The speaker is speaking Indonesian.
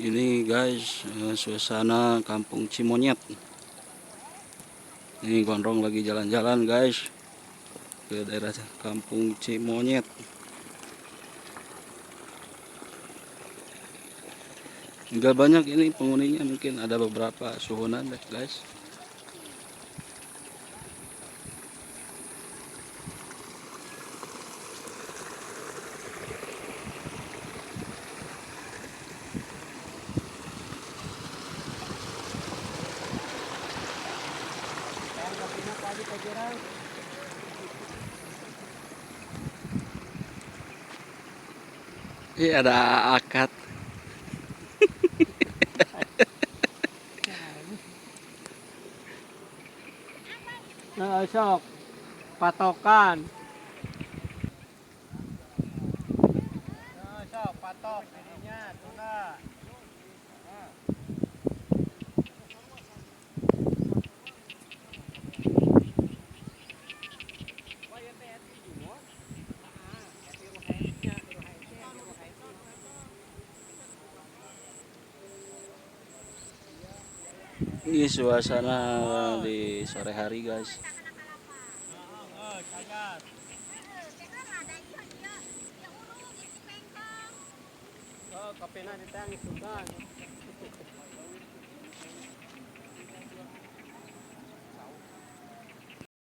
Ini guys, suasana kampung Cimonyet. Ini Gondrong lagi jalan-jalan guys ke daerah kampung Cimonyet. Enggak banyak ini penghuninya, mungkin ada beberapa suhunan guys. Iya ada akad. Nah, sok patokan. Nah, sok patok dirinya tuna. Ini suasana di sore hari guys. Oh, kape na ditang isugan.